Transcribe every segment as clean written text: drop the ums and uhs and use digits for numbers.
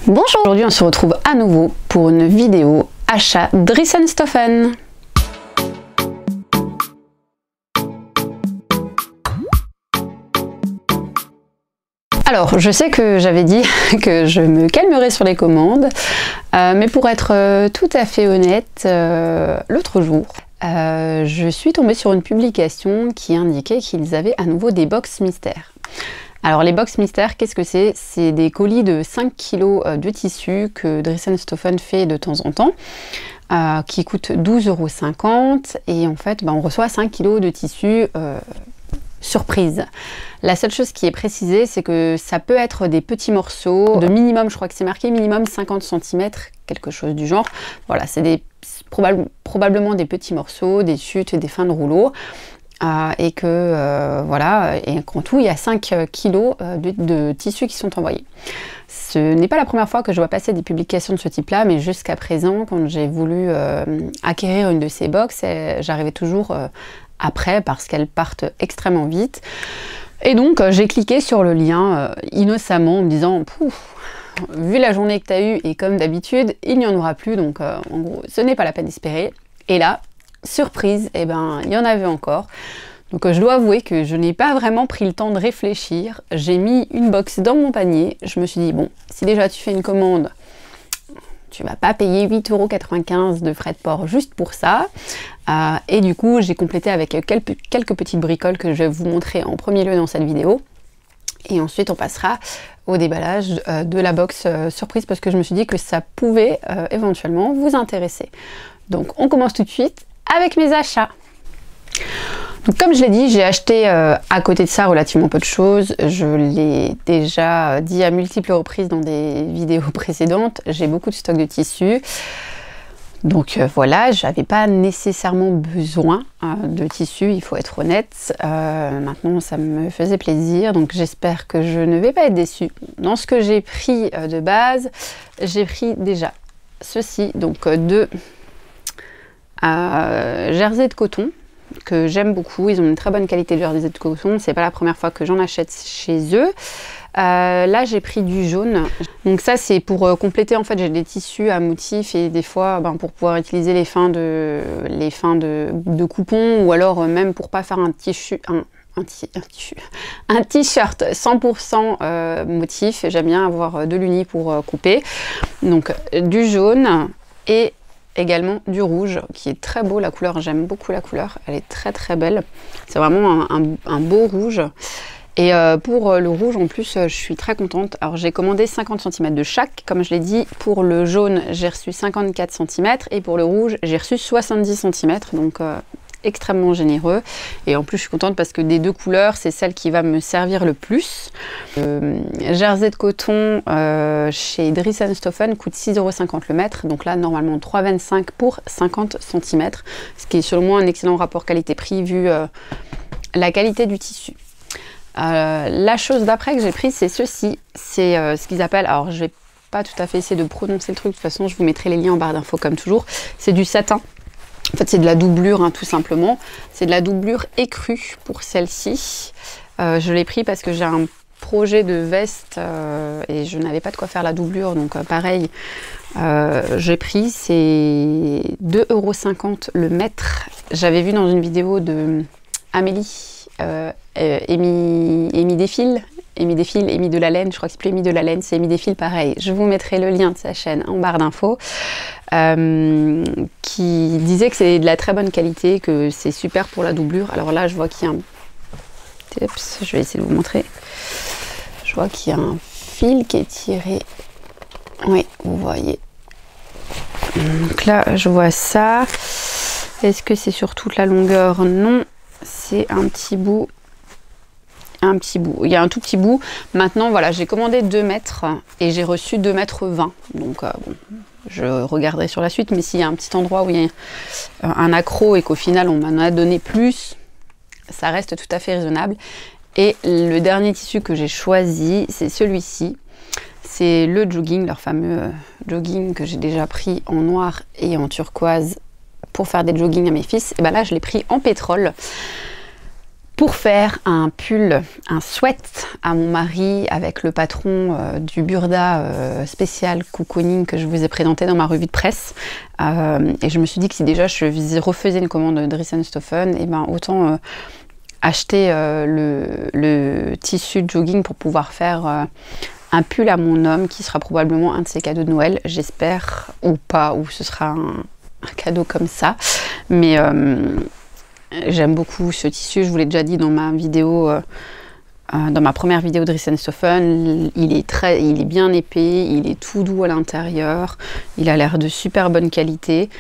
Bonjour, aujourd'hui on se retrouve à nouveau pour une vidéo achat Dressenstoffen. Alors, je sais que j'avais dit que je me calmerais sur les commandes, mais pour être tout à fait honnête, l'autre jour, je suis tombée sur une publication qui indiquait qu'ils avaient à nouveau des box mystères. Alors les box mystères, qu'est-ce que c'est? C'est des colis de 5 kg de tissu que Dressenstoffen fait de temps en temps, qui coûtent 12,50 € et en fait on reçoit 5 kg de tissu surprise. La seule chose qui est précisée, c'est que ça peut être des petits morceaux de minimum, je crois que c'est marqué minimum 50 cm, quelque chose du genre. Voilà, c'est probablement des petits morceaux, des chutes, des fins de rouleau. Et que voilà, et qu'en tout il y a 5 kg de tissus qui sont envoyés. Ce n'est pas la première fois que je vois passer des publications de ce type là, mais jusqu'à présent, quand j'ai voulu acquérir une de ces box, j'arrivais toujours après parce qu'elles partent extrêmement vite. Et donc j'ai cliqué sur le lien innocemment en me disant vu la journée que tu as eue et comme d'habitude il n'y en aura plus, donc en gros ce n'est pas la peine d'espérer. Et là, surprise, eh ben, il y en avait encore. Donc je dois avouer que je n'ai pas vraiment pris le temps de réfléchir. J'ai mis une box dans mon panier. Je me suis dit, bon, si déjà tu fais une commande, tu vas pas payer 8,95 € de frais de port juste pour ça. Et du coup, j'ai complété avec quelques petites bricoles que je vais vous montrer en premier lieu dans cette vidéo. Et ensuite, on passera au déballage de la box surprise parce que je me suis dit que ça pouvait éventuellement vous intéresser. Donc on commence tout de suite avec mes achats. Donc comme je l'ai dit, j'ai acheté à côté de ça relativement peu de choses. Je l'ai déjà dit à multiples reprises dans des vidéos précédentes. J'ai beaucoup de stock de tissus. Donc voilà, j'avais pas nécessairement besoin de tissus, il faut être honnête. Maintenant, ça me faisait plaisir, donc j'espère que je ne vais pas être déçue. Dans ce que j'ai pris de base, j'ai pris déjà ceci, donc deux jersey de coton que j'aime beaucoup. Ils ont une très bonne qualité de jersey de coton, c'est pas la première fois que j'en achète chez eux. Là j'ai pris du jaune, donc ça c'est pour compléter. En fait j'ai des tissus à motifs et des fois pour pouvoir utiliser les fins de coupons, ou alors même pour pas faire un t-shirt 100% motif. J'aime bien avoir de l'uni pour couper, donc du jaune et également du rouge qui est très beau. La couleur, j'aime beaucoup la couleur, elle est très très belle, c'est vraiment un beau rouge. Et pour le rouge en plus, je suis très contente. Alors j'ai commandé 50 cm de chaque, comme je l'ai dit. Pour le jaune, j'ai reçu 54 cm et pour le rouge, j'ai reçu 70 cm, donc extrêmement généreux. Et en plus, je suis contente parce que des deux couleurs, c'est celle qui va me servir le plus. Jersey de coton chez Dressenstoffen coûte 6,50 € le mètre. Donc là, normalement 3,25 € pour 50 cm. Ce qui est selon moi un excellent rapport qualité-prix vu la qualité du tissu. La chose d'après que j'ai pris, c'est ceci. C'est ce qu'ils appellent, alors je vais pas tout à fait essayer de prononcer le truc, de toute façon je vous mettrai les liens en barre d'infos comme toujours. C'est du satin. En fait c'est de la doublure tout simplement. C'est de la doublure écrue pour celle-ci. Je l'ai pris parce que j'ai un projet de veste et je n'avais pas de quoi faire la doublure, donc pareil j'ai pris. C'est 2,50 € le mètre. J'avais vu dans une vidéo de Amélie Amy Défile, Amy de la laine, je crois que c'est plus Amy de la laine, c'est Amy Défile, pareil. Je vous mettrai le lien de sa chaîne en barre d'infos, qui disait que c'est de la très bonne qualité, que c'est super pour la doublure. Alors là, je vois qu'il y a un... Oups, je vais essayer de vous montrer. Je vois qu'il y a un fil qui est tiré. Oui, vous voyez. Donc là, je vois ça. Est-ce que c'est sur toute la longueur? Non. C'est un petit bout, il y a un tout petit bout. Maintenant voilà, j'ai commandé 2 mètres et j'ai reçu 2,20 mètres. Donc bon, je regarderai sur la suite, mais s'il y a un petit endroit où il y a un accroc et qu'au final on m'en a donné plus, ça reste tout à fait raisonnable. Et le dernier tissu que j'ai choisi, c'est celui-ci. C'est le jogging, leur fameux jogging que j'ai déjà pris en noir et en turquoise pour faire des joggings à mes fils. Et ben là je l'ai pris en pétrole. pour faire un pull, un sweat à mon mari avec le patron du Burda spécial cocooning que je vous ai présenté dans ma revue de presse. Et je me suis dit que si déjà je refaisais une commande de Dries & Stoffen, et ben autant acheter le tissu de jogging pour pouvoir faire un pull à mon homme qui sera probablement un de ses cadeaux de Noël, j'espère, ou pas, ou ce sera un cadeau comme ça. Mais j'aime beaucoup ce tissu, je vous l'ai déjà dit dans ma vidéo, dans ma première vidéo de Dries & Stoffen, il est bien épais, il est tout doux à l'intérieur, il a l'air de super bonne qualité.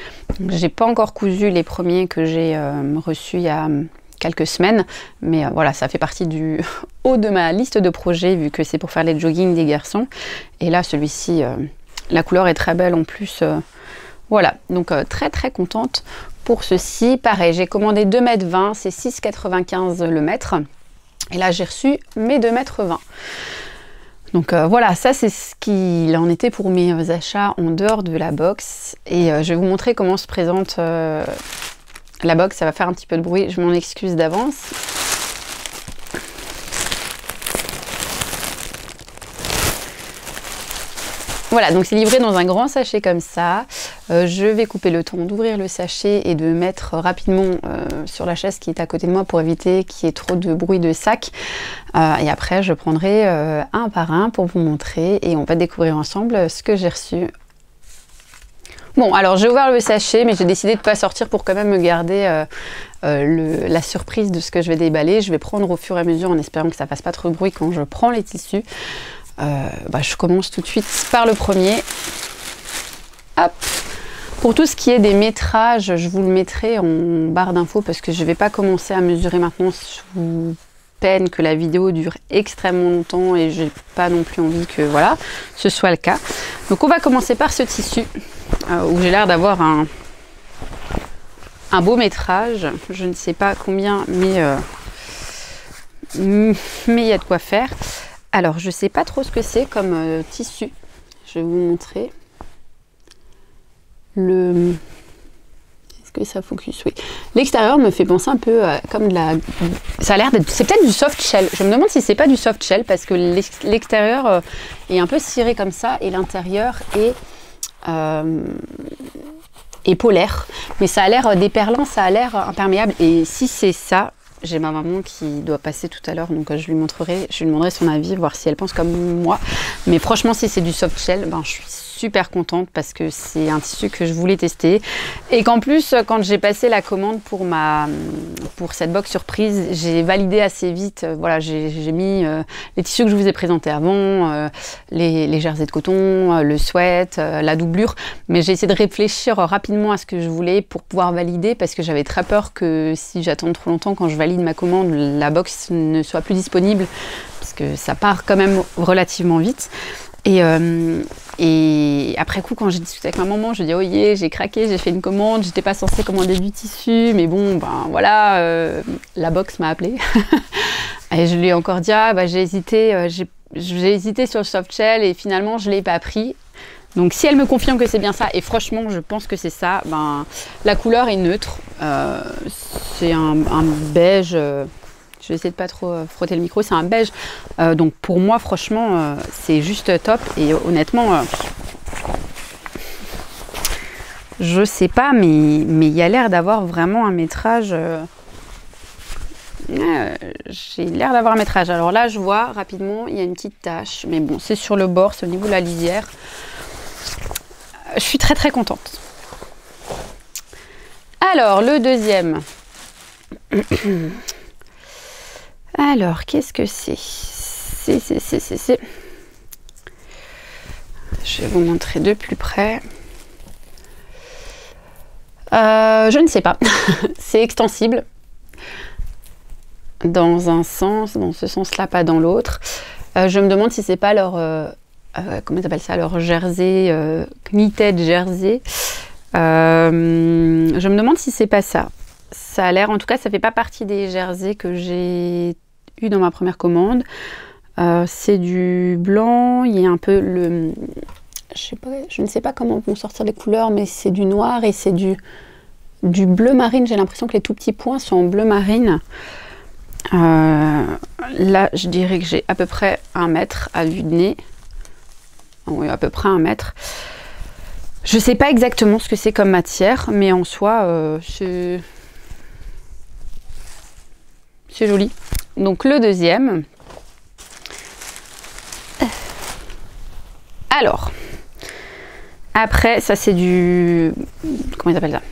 J'ai pas encore cousu les premiers que j'ai reçus il y a quelques semaines, mais voilà, ça fait partie du haut de ma liste de projets vu que c'est pour faire les jogging des garçons. Et là, celui-ci, la couleur est très belle en plus. Voilà, donc très très contente pour ceci. Pareil, j'ai commandé 2,20 m, c'est 6,95 € le mètre. Et là, j'ai reçu mes 2,20 m. Donc voilà, ça c'est ce qu'il en était pour mes achats en dehors de la box. Et je vais vous montrer comment se présente la box. Ça va faire un petit peu de bruit, je m'en excuse d'avance. Voilà, donc c'est livré dans un grand sachet comme ça. Je vais couper le temps d'ouvrir le sachet et de mettre rapidement sur la chaise qui est à côté de moi pour éviter qu'il y ait trop de bruit de sac. Et après, je prendrai un par un pour vous montrer et on va découvrir ensemble ce que j'ai reçu. Bon, alors j'ai ouvert le sachet, mais j'ai décidé de ne pas sortir pour quand même me garder la surprise de ce que je vais déballer. Je vais prendre au fur et à mesure en espérant que ça ne fasse pas trop de bruit quand je prends les tissus. Je commence tout de suite par le premier. Hop. Pour tout ce qui est des métrages, je vous le mettrai en barre d'infos parce que je ne vais pas commencer à mesurer maintenant sous peine que la vidéo dure extrêmement longtemps et j'ai pas non plus envie que voilà, ce soit le cas. Donc on va commencer par ce tissu où j'ai l'air d'avoir un beau métrage. Je ne sais pas combien, mais il y a de quoi faire. Alors, je ne sais pas trop ce que c'est comme tissu. Je vais vous montrer. Est-ce que ça focus? Oui. L'extérieur me fait penser un peu comme de la... Ça a l'air d'être... C'est peut-être du soft shell. Je me demande si c'est pas du soft shell parce que l'extérieur est un peu ciré comme ça et l'intérieur est polaire. Mais ça a l'air déperlant, ça a l'air imperméable. Et si c'est ça... J'ai ma maman qui doit passer tout à l'heure, donc je lui demanderai son avis, voir si elle pense comme moi. Mais franchement, si c'est du soft shell, ben, je suis super contente parce que c'est un tissu que je voulais tester. Et qu'en plus, quand j'ai passé la commande pour cette box surprise, j'ai validé assez vite. Voilà, j'ai mis les tissus que je vous ai présentés avant, les jerseys de coton, le sweat, la doublure. Mais j'ai essayé de réfléchir rapidement à ce que je voulais pour pouvoir valider parce que j'avais très peur que si j'attends trop longtemps, quand je valide ma commande, la box ne soit plus disponible parce que ça part quand même relativement vite. Et après coup, quand j'ai discuté avec ma maman, je dis oh yeah, j'ai craqué, j'ai fait une commande, j'étais pas censée commander du tissu, mais bon, ben voilà, la box m'a appelée. Et je lui ai encore dit ah bah j'ai hésité sur le soft shell et finalement je l'ai pas pris. Donc si elle me confirme que c'est bien ça, et franchement je pense que c'est ça, ben la couleur est neutre, c'est un beige. Je vais essayer de pas trop frotter le micro, c'est un beige. Donc pour moi, franchement, c'est juste top. Et honnêtement, je sais pas, mais il y a l'air d'avoir vraiment un métrage. J'ai l'air d'avoir un métrage. Alors là, je vois rapidement, il y a une petite tache. Mais bon, c'est sur le bord, c'est au niveau de la lisière. Je suis très très contente. Alors, le deuxième. Alors, qu'est-ce que c'est? Je vais vous montrer de plus près. Je ne sais pas. C'est extensible. Dans un sens, dans ce sens-là, pas dans l'autre. Je me demande si c'est pas leur... comment ils appellent ça? Leur jersey, knitted jersey. Je me demande si c'est pas ça. Ça a l'air, en tout cas, ça fait pas partie des jerseys que j'ai eu dans ma première commande. C'est du blanc, il y a un peu le... Je ne sais pas comment vont sortir les couleurs, mais c'est du noir et c'est du bleu marine. J'ai l'impression que les tout petits points sont en bleu marine. Là, je dirais que j'ai à peu près 1 mètre à vue de nez. Oui, à peu près 1 mètre. Je sais pas exactement ce que c'est comme matière, mais en soi, c'est joli. Donc le deuxième. Alors, après, ça c'est du... Comment ils appellent ça?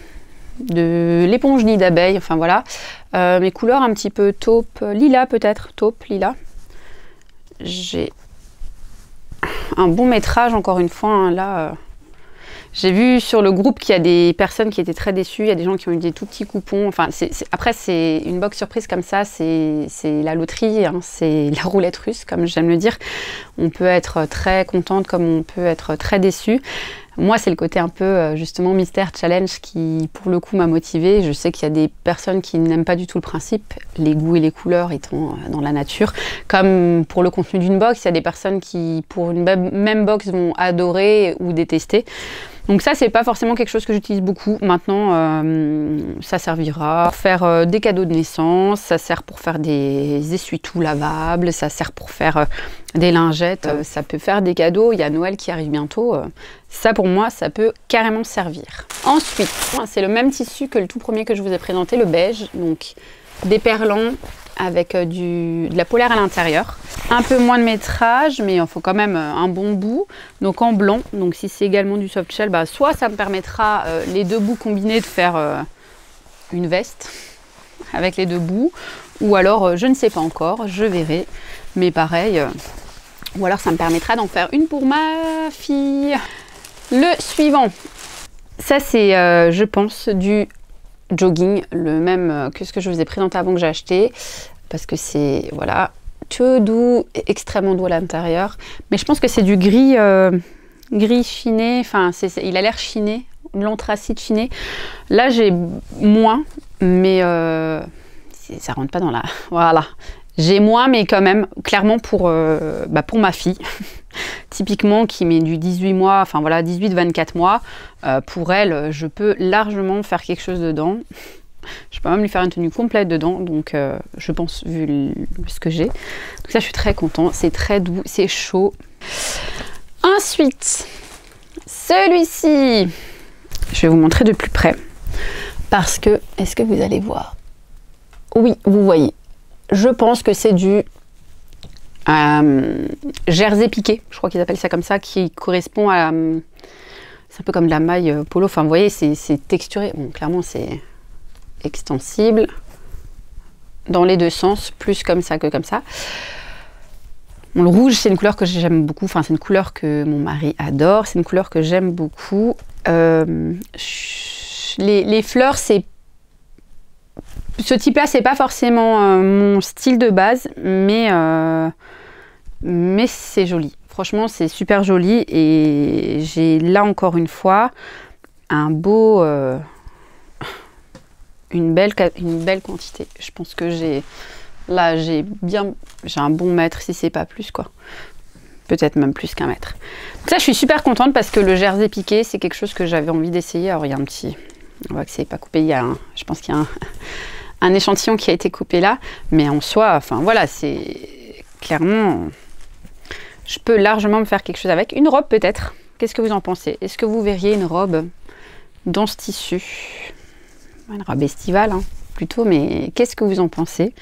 De l'éponge nid d'abeille, enfin voilà. Mes couleurs un petit peu taupe, lilas peut-être, taupe, lilas. J'ai un bon métrage encore une fois, hein, là... J'ai vu sur le groupe qu'il y a des personnes qui étaient très déçues, il y a des gens qui ont eu des tout petits coupons. Enfin, après, c'est une box surprise comme ça, c'est la loterie, hein, c'est la roulette russe, comme j'aime le dire. On peut être très contente comme on peut être très déçue. Moi, c'est le côté un peu, justement, mystère challenge qui, pour le coup, m'a motivée. Je sais qu'il y a des personnes qui n'aiment pas du tout le principe, les goûts et les couleurs étant dans la nature. Comme pour le contenu d'une box, il y a des personnes qui, pour une même box, vont adorer ou détester. Donc ça, c'est pas forcément quelque chose que j'utilise beaucoup. Maintenant, ça servira pour faire des cadeaux de naissance, ça sert pour faire des essuie-tout lavables, ça sert pour faire des lingettes, ça peut faire des cadeaux. Il y a Noël qui arrive bientôt. Ça, pour moi, ça peut carrément servir. Ensuite, c'est le même tissu que le tout premier que je vous ai présenté, le beige. Donc, des perlants avec de la polaire à l'intérieur. Un peu moins de métrage, mais il faut quand même un bon bout. Donc en blanc, donc si c'est également du soft shell, bah, soit ça me permettra les 2 bouts combinés de faire une veste avec les 2 bouts, ou alors je ne sais pas encore, je verrai. Mais pareil, ou alors ça me permettra d'en faire une pour ma fille. Le suivant, ça c'est je pense du jogging, le même que ce que je vous ai présenté avant que j'ai acheté, parce que c'est, voilà, tout doux, extrêmement doux à l'intérieur, mais je pense que c'est du gris, gris chiné, enfin il a l'air chiné, l'anthracite chiné. Là j'ai moins, mais ça rentre pas dans la... Voilà, j'ai moins, mais quand même, clairement pour ma fille, typiquement qui met du 18 mois, enfin voilà, 18-24 mois, pour elle, je peux largement faire quelque chose dedans. Je peux même lui faire une tenue complète dedans, donc je pense, vu ce que j'ai. Donc ça, je suis très contente, c'est très doux, c'est chaud. Ensuite, celui-ci, je vais vous montrer de plus près, parce que, est-ce que vous allez voir? Oui, vous voyez. Je pense que c'est du jersey piqué, je crois qu'ils appellent ça comme ça, qui correspond à... c'est un peu comme de la maille polo, enfin vous voyez, c'est texturé. Bon, clairement c'est extensible dans les 2 sens, plus comme ça que comme ça. Bon, le rouge, c'est une couleur que j'aime beaucoup, enfin c'est une couleur que mon mari adore, c'est une couleur que j'aime beaucoup. Les fleurs, c'est... Ce type-là, c'est pas forcément mon style de base, mais c'est joli. Franchement, c'est super joli et j'ai là encore une fois un beau, une belle quantité. Je pense que j'ai un bon mètre si c'est pas plus quoi. Peut-être même plus qu'1 mètre. Donc ça, je suis super contente parce que le jersey piqué, c'est quelque chose que j'avais envie d'essayer. Alors il y a un petit, on voit que c'est pas coupé. Il y a je pense qu'il y a un échantillon qui a été coupé là, mais en soi, enfin voilà, c'est clairement, je peux largement me faire quelque chose avec. Une robe peut-être, qu'est-ce que vous en pensez? Est-ce que vous verriez une robe dans ce tissu? Une robe estivale, hein, plutôt, mais qu'est-ce que vous en pensez?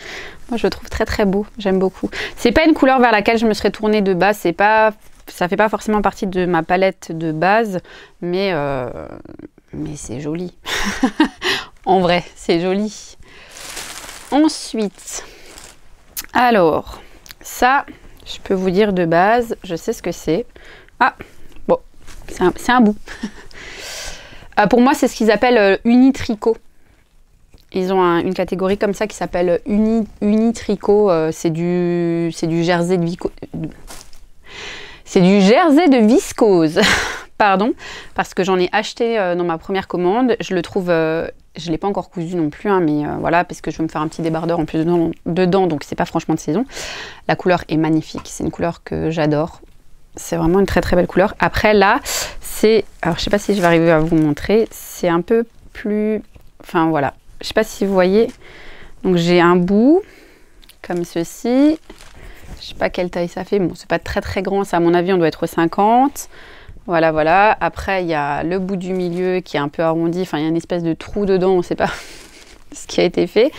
Moi, je le trouve très très beau, j'aime beaucoup. C'est pas une couleur vers laquelle je me serais tournée de base, c'est pas, ça fait pas forcément partie de ma palette de base, mais c'est joli. En vrai, c'est joli. Ensuite, alors, ça, je peux vous dire de base, je sais ce que c'est. Ah, bon, c'est un bout. Pour moi, c'est ce qu'ils appellent uni-tricot. Ils ont une catégorie comme ça qui s'appelle uni-tricot. C'est du jersey de viscose. Pardon, parce que j'en ai acheté dans ma première commande. Je le trouve... je ne l'ai pas encore cousu non plus, hein, mais voilà, parce que je veux me faire un petit débardeur en plus dedans, donc c'est pas franchement de saison. La couleur est magnifique, c'est une couleur que j'adore. C'est vraiment une très très belle couleur. Après là, c'est... Alors je sais pas si je vais arriver à vous montrer, c'est un peu plus... Enfin voilà, je sais pas si vous voyez. Donc j'ai un bout comme ceci. Je sais pas quelle taille ça fait. Bon, c'est pas très très grand. Ça, à mon avis, on doit être 50. Voilà, voilà. Après, il y a le bout du milieu qui est un peu arrondi. Enfin, il y a une espèce de trou dedans. On ne sait pas ce qui a été fait.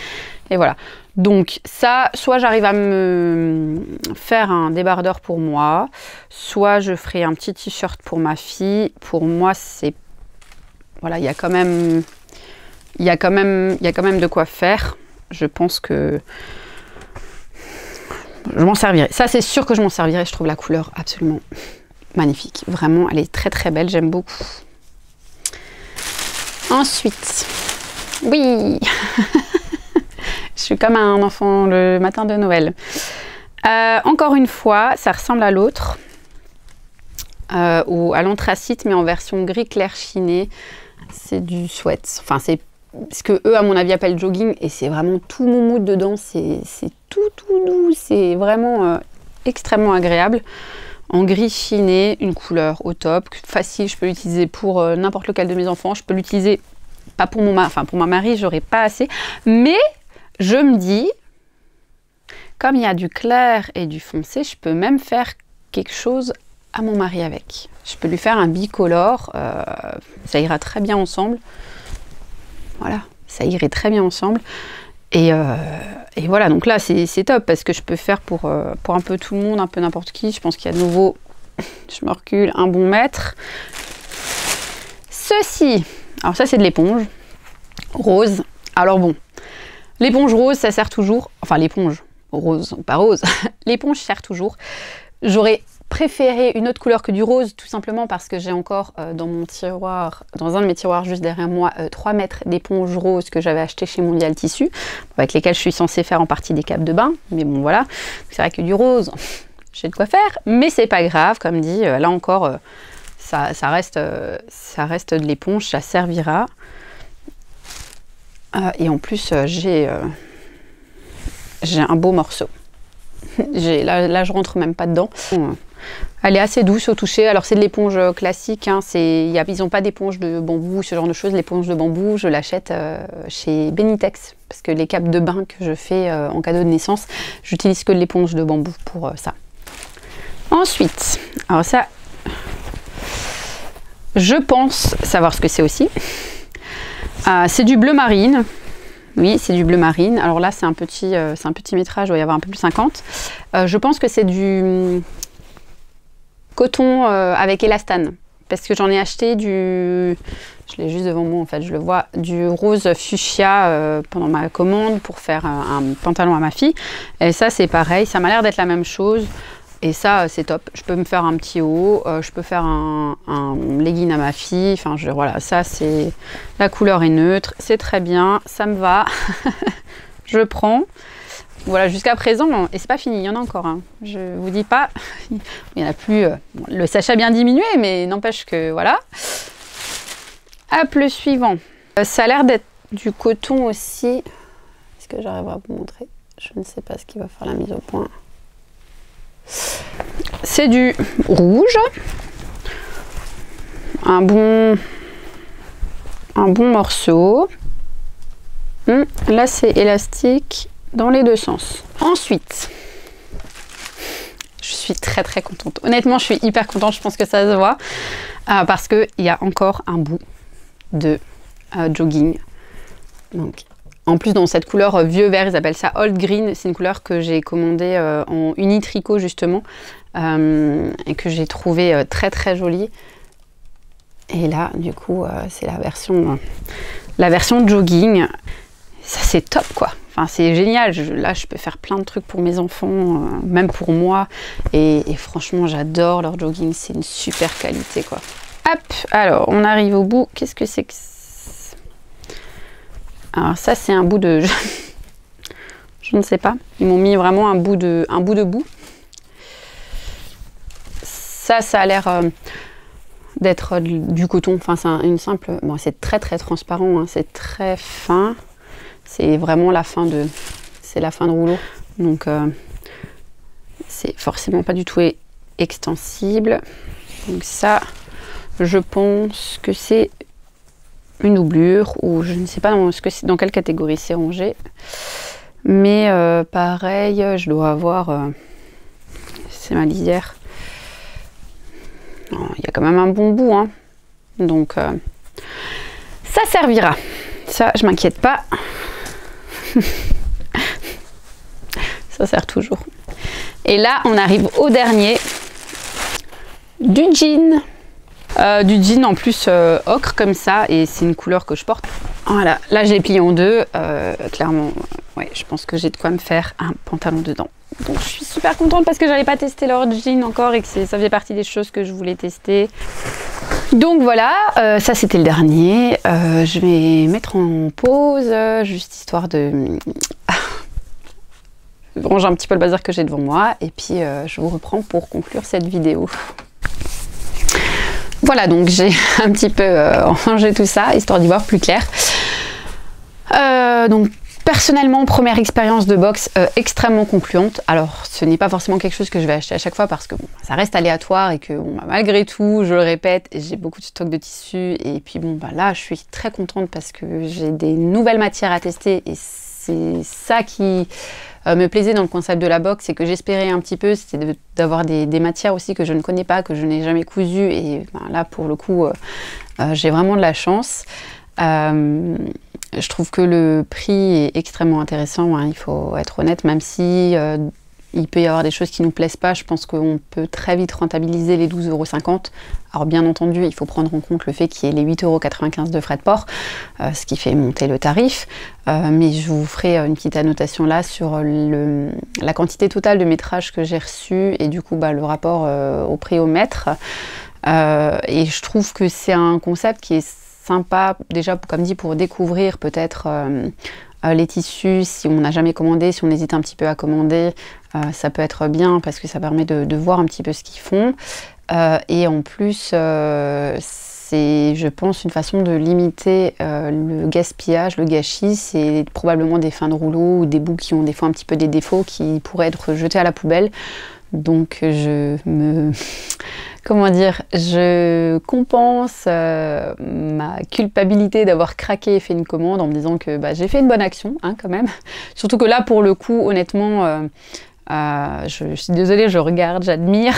Et voilà. Donc ça, soit j'arrive à me faire un débardeur pour moi, soit je ferai un petit t-shirt pour ma fille. Pour moi, c'est... Voilà, il y a quand même de quoi faire. Je pense que je m'en servirai. Ça, c'est sûr que je m'en servirai. Je trouve la couleur absolument magnifique. Vraiment, elle est très très belle. J'aime beaucoup. Ensuite, oui, je suis comme un enfant le matin de Noël. Encore une fois, ça ressemble à l'autre, ou à l'anthracite, mais en version gris clair chiné. C'est du sweat. Enfin, c'est ce que eux, à mon avis, appellent jogging, et c'est vraiment tout moumoute dedans. C'est tout doux. C'est vraiment extrêmement agréable. En gris chiné, une couleur au top, facile. Je peux l'utiliser pour n'importe lequel de mes enfants. Je peux l'utiliser pas pour mon mari, enfin pour ma mari, j'aurais pas assez. Mais je me dis, comme il y a du clair et du foncé, je peux même faire quelque chose à mon mari avec. Je peux lui faire un bicolore, ça ira très bien ensemble. Voilà, ça irait très bien ensemble. Et voilà, donc là c'est top parce que je peux faire pour un peu tout le monde, un peu n'importe qui. Je pense qu'il y a de nouveau, je me recule, un bon mètre. Ceci, alors ça c'est de l'éponge rose. Alors bon, l'éponge rose ça sert toujours, enfin l'éponge rose, pas rose, l'éponge sert toujours. J'aurais préféré une autre couleur que du rose, tout simplement parce que j'ai encore dans mon tiroir, dans un de mes tiroirs juste derrière moi, 3 mètres d'éponge rose que j'avais acheté chez Mondial Tissu, avec lesquelles je suis censée faire en partie des capes de bain. Mais bon voilà, c'est vrai que du rose, j'ai de quoi faire, mais c'est pas grave, comme dit, là encore, ça reste de l'éponge, ça servira. Et en plus, j'ai un beau morceau. Là, je rentre même pas dedans. Elle est assez douce au toucher. Alors, c'est de l'éponge classique. Hein. Ils n'ont pas d'éponge de bambou, ce genre de choses. L'éponge de bambou, je l'achète chez Benitex. Parce que les capes de bain que je fais en cadeau de naissance, j'utilise que de l'éponge de bambou pour ça. Ensuite, alors ça, je pense savoir ce que c'est aussi. C'est du bleu marine. Oui, c'est du bleu marine. Alors là, c'est un petit métrage, il doit y avoir un peu plus de 50. Je pense que c'est du coton avec élastane. Parce que j'en ai acheté je l'ai juste devant moi en fait, je le vois, du rose fuchsia pendant ma commande pour faire un pantalon à ma fille. Et ça, c'est pareil, ça m'a l'air d'être la même chose. Et ça, c'est top. Je peux me faire un petit haut, je peux faire un legging à ma fille. Enfin, voilà, ça, c'est... La couleur est neutre, c'est très bien, ça me va. Je prends. Voilà, jusqu'à présent, et c'est pas fini, il y en a encore. Hein. Je vous dis pas, il n'y en a plus. Bon, le sachet a bien diminué, mais n'empêche que, voilà. Hop, le suivant. Ça a l'air d'être du coton aussi. Est-ce que j'arrive à vous montrer? Je ne sais pas ce qui va faire la mise au point. C'est du rouge, un bon morceau. Là c'est élastique dans les deux sens. Ensuite, je suis très très contente. Honnêtement, je suis hyper contente. Je pense que ça se voit parce que il y a encore un bout de jogging. Donc en plus, dans cette couleur vieux vert, ils appellent ça Old Green. C'est une couleur que j'ai commandée en uni-tricot justement et que j'ai trouvé très très jolie. Et là, du coup, c'est la version jogging. Ça, c'est top quoi. Enfin, c'est génial. Là, je peux faire plein de trucs pour mes enfants, même pour moi. Et franchement, j'adore leur jogging. C'est une super qualité quoi. Hop, alors, on arrive au bout. Qu'est-ce que c'est que... Alors ça c'est un bout de... Je ne sais pas. Ils m'ont mis vraiment un bout de bout. Ça a l'air d'être du coton. Enfin c'est une simple... Bon, c'est très très transparent. Hein. C'est très fin. C'est vraiment la fin de... C'est la fin de rouleau. Donc c'est forcément pas du tout extensible. Donc ça, je pense que c'est... une doublure ou je ne sais pas dans quelle catégorie c'est rangé, Mais pareil, je dois avoir... c'est ma lisière. Il y a quand même un bon bout, hein. Donc ça servira. Ça, je m'inquiète pas. Ça sert toujours. Et là, on arrive au dernier. Du jean. Du jean en plus ocre comme ça. Et c'est une couleur que je porte. Voilà, là je l'ai plié en deux. Clairement, ouais, je pense que j'ai de quoi me faire un pantalon dedans. Donc je suis super contente parce que j'avais pas testé leur jean encore et que ça faisait partie des choses que je voulais tester. Donc voilà, ça c'était le dernier. Je vais mettre en pause, juste histoire de ranger un petit peu le bazar que j'ai devant moi. Et puis je vous reprends pour conclure cette vidéo. Voilà, donc j'ai un petit peu rangé tout ça, histoire d'y voir plus clair. Donc personnellement, première expérience de boxe extrêmement concluante. Alors, ce n'est pas forcément quelque chose que je vais acheter à chaque fois parce que bon, ça reste aléatoire et que bon, malgré tout, je le répète, j'ai beaucoup de stock de tissus. Et puis bon, là, je suis très contente parce que j'ai des nouvelles matières à tester et c'est ça qui me plaisait dans le concept de la boxe, c'est que j'espérais un petit peu, c'était d'avoir des matières aussi que je ne connais pas, que je n'ai jamais cousues. Et là, pour le coup, j'ai vraiment de la chance. Je trouve que le prix est extrêmement intéressant, hein, il faut être honnête, même si il peut y avoir des choses qui ne nous plaisent pas, je pense qu'on peut très vite rentabiliser les 12,50 €. Alors bien entendu, il faut prendre en compte le fait qu'il y ait les 8,95 € de frais de port, ce qui fait monter le tarif. Mais je vous ferai une petite annotation là sur la quantité totale de métrage que j'ai reçu et du coup le rapport au prix au mètre. Et je trouve que c'est un concept qui est sympa, déjà comme dit pour découvrir peut-être les tissus, si on n'a jamais commandé, si on hésite un petit peu à commander, ça peut être bien parce que ça permet de voir un petit peu ce qu'ils font. Et en plus, c'est, je pense, une façon de limiter le gaspillage, le gâchis. C'est probablement des fins de rouleau ou des bouts qui ont des fois un petit peu des défauts qui pourraient être jetés à la poubelle. Donc comment dire, je compense ma culpabilité d'avoir craqué et fait une commande en me disant que j'ai fait une bonne action, hein, quand même. Surtout que là, pour le coup, honnêtement, je suis désolée, je regarde, j'admire.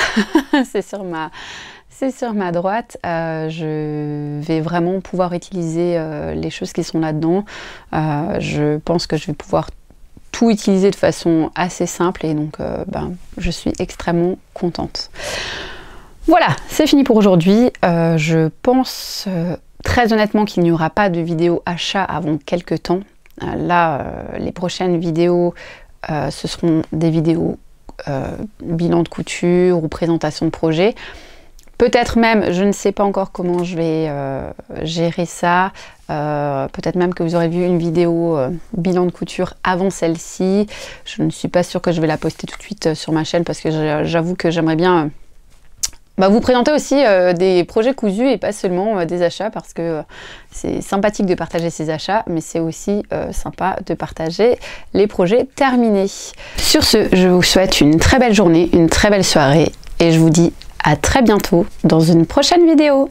C'est sur ma droite. Je vais vraiment pouvoir utiliser les choses qui sont là-dedans. Je pense que je vais pouvoir tout utiliser de façon assez simple et donc je suis extrêmement contente. Voilà, c'est fini pour aujourd'hui. Je pense très honnêtement qu'il n'y aura pas de vidéo achat avant quelques temps. Les prochaines vidéos, ce seront des vidéos bilan de couture ou présentation de projet. Peut-être même, je ne sais pas encore comment je vais gérer ça. Peut-être même que vous aurez vu une vidéo bilan de couture avant celle-ci. Je ne suis pas sûre que je vais la poster tout de suite sur ma chaîne parce que j'avoue que j'aimerais bien vous présenter aussi des projets cousus et pas seulement des achats parce que c'est sympathique de partager ses achats, mais c'est aussi sympa de partager les projets terminés. Sur ce, je vous souhaite une très belle journée, une très belle soirée et je vous dis à très bientôt dans une prochaine vidéo.